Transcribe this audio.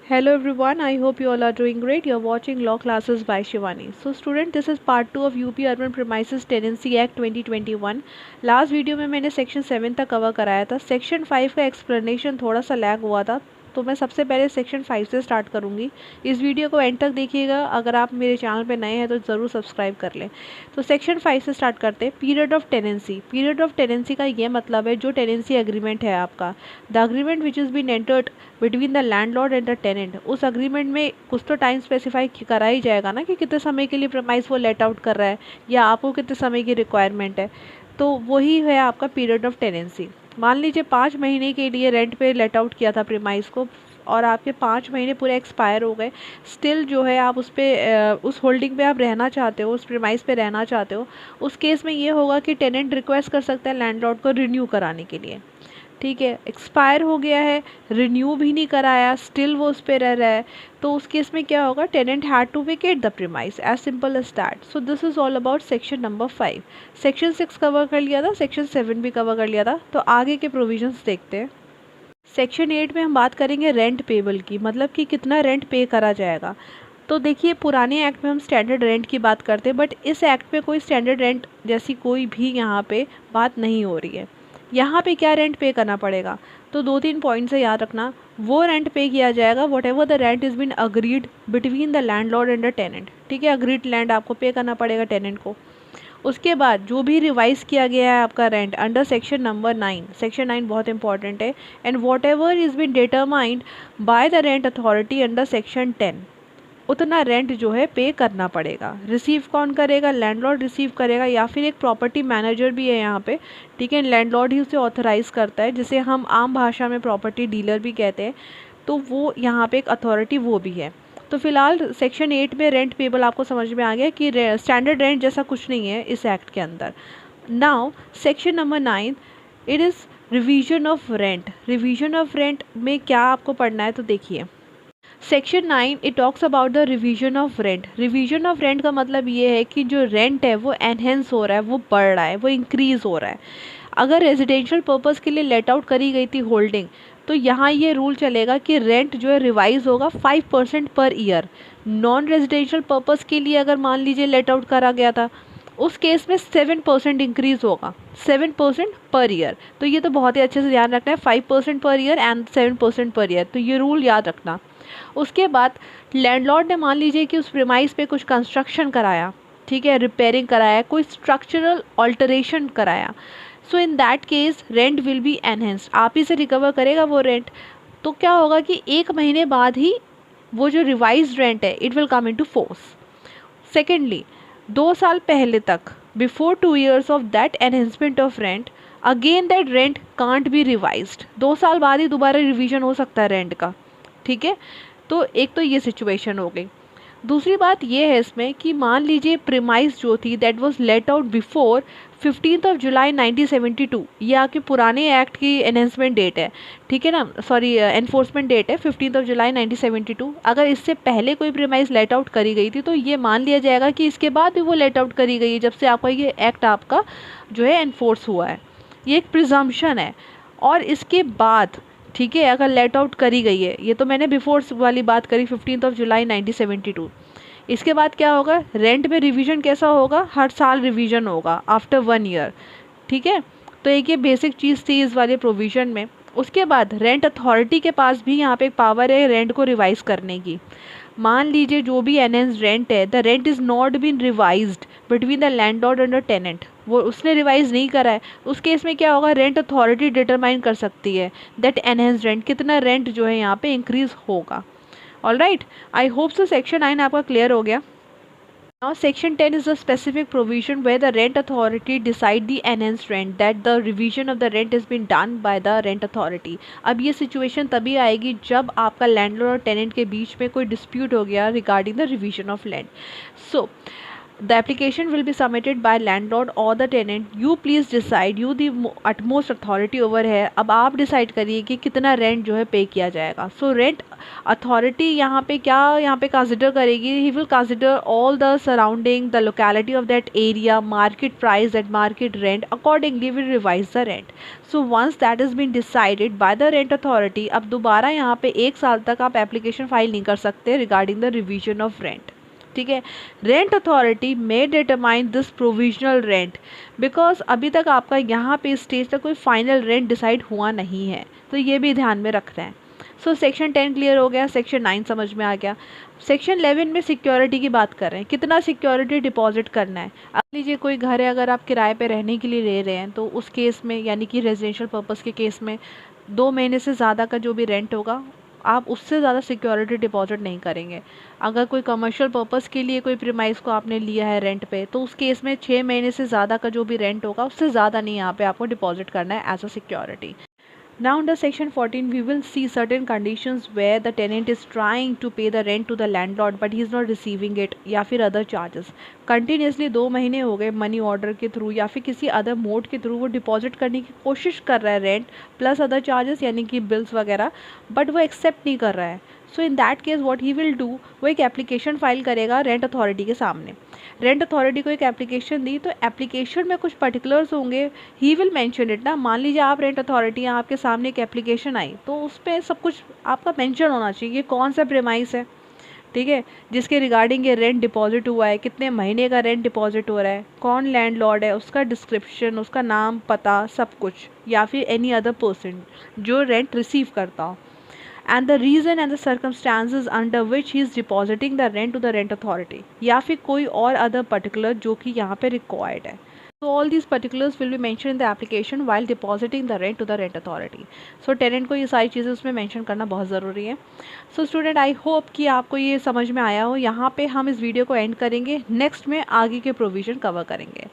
Hello everyone, I hope you all are doing great. You're watching Law Classes by Shivani. So student, this is part 2 of UP Urban Premises Tenancy Act 2021. Last video में मैंने section 7 तक cover कराया था. Section 5 का explanation थोड़ा सा lag हुआ था, तो मैं सबसे पहले सेक्शन 5 से स्टार्ट करूँगी. इस वीडियो को एंड तक देखिएगा. अगर आप मेरे चैनल पे नए हैं तो ज़रूर सब्सक्राइब कर लें. तो सेक्शन 5 से स्टार्ट करते हैं. Period of tenancy. Period of tenancy का ये मतलब है जो टेनेंसी एग्रीमेंट है आपका, the agreement which is been entered between the landlord and the tenant. उस अग्रीमेंट में कुछ तो टाइम स्पेसिफाई करा ही जाएगा ना कि कितने समय के लिए प्रेमाइस वो लेट आउट कर रहा है या आपको कितने समय की रिक्वायरमेंट है. तो वही है आपका पीरियड ऑफ टेनेंसी. मान लीजिए 5 महीने के लिए रेंट पे लेट आउट किया था प्रेमाइस को और आपके 5 महीने पूरे एक्सपायर हो गए. स्टिल जो है आप उस होल्डिंग पे आप रहना चाहते हो, उस प्रेमाइस पे रहना चाहते हो. उस केस में ये होगा कि टेनेंट रिक्वेस्ट कर सकता है लैंडलॉर्ड को रिन्यू कराने के लिए. ठीक है, एक्सपायर हो गया है, रिन्यू भी नहीं कराया, स्टिल वो उस पर रह रहा है, तो उस केस में क्या होगा, tenant had to vacate the premise, as simple as that. So this is all about section number 5. Section 6 cover कर लिया था, सेक्शन 7 भी कवर कर लिया था. तो आगे के प्रोविजंस देखते हैं. सेक्शन 8 में हम बात करेंगे रेंट पेबल की, मतलब कि कितना रेंट पे करा जाएगा. तो देखिए, पुराने एक्ट में हम स्टैंडर्ड रेंट की बात करते हैं, बट इस एक्ट में कोई स्टैंडर्ड रेंट जैसी कोई भी यहाँ पे बात नहीं हो रही है. यहाँ पे क्या रेंट पे करना पड़ेगा, तो 2-3 पॉइंट से याद रखना. वो रेंट पे किया जाएगा whatever the rent is been agreed between the landlord and the tenant. ठीक है, अग्रीड लैंड आपको पे करना पड़ेगा टेनेंट को. उसके बाद जो भी रिवाइज किया गया है आपका rent under section number 9, section 9 बहुत इंपॉर्टेंट है, and what ever is been determined by the rent authority under section 10, उतना रेंट जो है पे करना पड़ेगा. रिसीव कौन करेगा, लैंडलॉर्ड रिसीव करेगा या फिर एक प्रॉपर्टी मैनेजर भी है यहाँ पे. ठीक है, लैंडलॉर्ड ही उसे ऑथराइज करता है, जिसे हम आम भाषा में प्रॉपर्टी डीलर भी कहते हैं. तो वो यहाँ पे एक अथॉरिटी वो भी है. तो फिलहाल सेक्शन 8 में रेंट पेबल आपको समझ में आ गया कि स्टैंडर्ड रेंट जैसा कुछ नहीं है इस एक्ट के अंदर. Now section number 9, it is revision of rent. Revision of rent में क्या आपको पढ़ना है, तो देखिए section 9 it talks about the revision of rent. Revision of rent का मतलब ये है कि जो रेंट है वो एनहेंस हो रहा है, वो बढ़ रहा है, वो इंक्रीज़ हो रहा है. अगर रेजिडेंशियल पर्पज़ के लिए लेट आउट करी गई थी होल्डिंग, तो यहाँ ये रूल चलेगा कि रेंट जो है रिवाइज होगा 5% per year. Non residential purpose के लिए अगर मान लीजिए लेट आउट करा गया था, उस केस में 7% इंक्रीज़ होगा, 7% पर ईयर. तो ये तो बहुत ही अच्छे से ध्यान रखना है, 5% per year and 7% per year. तो ये रूल याद रखना. उसके बाद लैंडलॉर्ड ने मान लीजिए कि उस प्रीमाइस पे कुछ कंस्ट्रक्शन कराया, ठीक है, रिपेयरिंग कराया, कोई स्ट्रक्चरल ऑल्टरेशन कराया. So in that case rent will be enhanced. आप ही से रिकवर करेगा वो रेंट. तो क्या होगा कि 1 महीने बाद ही वो जो रिवाइज रेंट है it will come into force. Secondly, 2 साल पहले तक, before 2 years of that enhancement of rent, again that rent can't be revised. 2 साल बाद ही दोबारा रिवीजन हो सकता है रेंट का. ठीक है, तो एक तो ये सिचुएशन हो गई. दूसरी बात ये है इसमें कि मान लीजिए प्रीमाइस जो थी that was let out before 15 जुलाई 1972, ये आपके पुराने एक्ट की एनहेंसमेंट डेट है. ठीक है ना, सॉरी एनफोर्समेंट डेट है 15 जुलाई 1972. अगर इससे पहले कोई प्रीमाइस लेट आउट करी गई थी तो ये मान लिया जाएगा कि इसके बाद भी वो लेट आउट करी गई है जब से आपका ये एक्ट आपका जो है एनफोर्स हुआ है. ये एक प्रिजम्पशन है. और इसके बाद ठीक है, अगर लेट आउट करी गई है, ये तो मैंने बिफोर वाली बात करी 15 जुलाई 1972. इसके बाद क्या होगा, रेंट में रिवीजन कैसा होगा, हर साल रिवीजन होगा आफ्टर 1 year. ठीक है, तो एक ये बेसिक चीज़ थी इस वाले प्रोविज़न में. उसके बाद रेंट अथॉरिटी के पास भी यहाँ पे एक पावर है रेंट को रिवाइज करने की. मान लीजिए जो भी एनहेंस रेंट है, the rent is not been revised between the landlord and the tenant, वो उसने रिवाइज नहीं करा है. उस केस में क्या होगा, रेंट अथॉरिटी डिटरमाइन कर सकती है दैट एनहेंस रेंट, कितना रेंट जो है यहाँ पे इंक्रीज होगा. All right, I hope so section 9 आपका क्लियर हो गया. Now section 10 is a specific provision where the rent authority decide the enhanced rent, that the revision of the rent has been done by the rent authority. अब ये situation तभी आएगी जब आपका landlord और टेनेंट के बीच में कोई डिस्प्यूट हो गया regarding the revision of land. So The application will be submitted by landlord or the tenant. You please decide. You the utmost authority over है. अब आप डिसाइड करिए कि कितना रेंट जो है पे किया जाएगा. सो रेंट अथॉरिटी यहाँ पे कंसिडर करेगी. He will consider all the surrounding, the locality of that area, market price, that market rent. Accordingly will revise the rent. So once that is been decided by the rent authority, अब दोबारा यहाँ पे 1 साल तक आप application file नहीं कर सकते regarding the revision of rent. ठीक है. Rent authority may determine this provisional rent, because अभी तक आपका यहाँ पे स्टेज तक कोई फाइनल रेंट डिसाइड हुआ नहीं है, तो ये भी ध्यान में रखना है. सो सेक्शन 10 क्लियर हो गया. सेक्शन 9 समझ में आ गया. सेक्शन 11 में सिक्योरिटी की बात कर रहे हैं. कितना सिक्योरिटी डिपॉजिट करना है. अब लीजिए कोई घर है, अगर आप किराए पे रहने के लिए ले रहे हैं, तो उस केस में यानी कि रेजिडेंशियल पर्पज़ के केस में 2 महीने से ज़्यादा का जो भी रेंट होगा, आप उससे ज़्यादा सिक्योरिटी डिपॉजिट नहीं करेंगे. अगर कोई कमर्शियल पर्पज़ के लिए कोई प्रीमाइस को आपने लिया है रेंट पे, तो उस केस में 6 महीने से ज़्यादा का जो भी रेंट होगा, उससे ज़्यादा नहीं यहाँ पे आपको डिपॉजिट करना है as a security. Now under section 14 we will see certain conditions where the tenant is trying to pay the rent to the landlord but he is not receiving it, या फिर other charges. कंटिन्यूसली 2 महीने हो गए money order के through या फिर किसी other mode के थ्रू वो डिपॉजिट करने की कोशिश कर रहा है रेंट प्लस अदर चार्जेस यानी कि बिल्स वगैरह, बट वो एक्सेप्ट नहीं कर रहा है. So in that case what he will do, वो एक एप्लीकेशन फाइल करेगा रेंट अथॉरिटी के सामने. रेंट अथॉरिटी को एक एप्लीकेशन दी, तो एप्लीकेशन में कुछ पर्टिकुलर्स होंगे. ही विल मेंशन इट ना. मान लीजिए आप रेंट अथॉरिटी यहाँ आपके सामने एक एप्लीकेशन आई, तो उस पर सब कुछ आपका मेंशन होना चाहिए कि कौन सा प्रेमाइस है, ठीक है, जिसके रिगार्डिंग ये रेंट डिपॉजिट हुआ है, कितने महीने का रेंट डिपॉजिट हो रहा है, कौन लैंडलॉर्ड है, उसका डिस्क्रिप्शन, उसका नाम, पता, सब कुछ, या फिर एनी अदर पर्सन जो रेंट रिसीव करता हो, and the reason and the circumstances under which he is depositing the rent to the rent authority, या फिर कोई और other particular जो कि यहाँ पे required है. So all these particulars will be mentioned in the application while depositing the rent to the rent authority. So tenant को ये सारी चीज़ें उसमें mention करना बहुत ज़रूरी है. So student I hope कि आपको ये समझ में आया हो. यहाँ पे हम इस वीडियो को एंड करेंगे. नेक्स्ट में आगे के प्रोविज़न कवर करेंगे.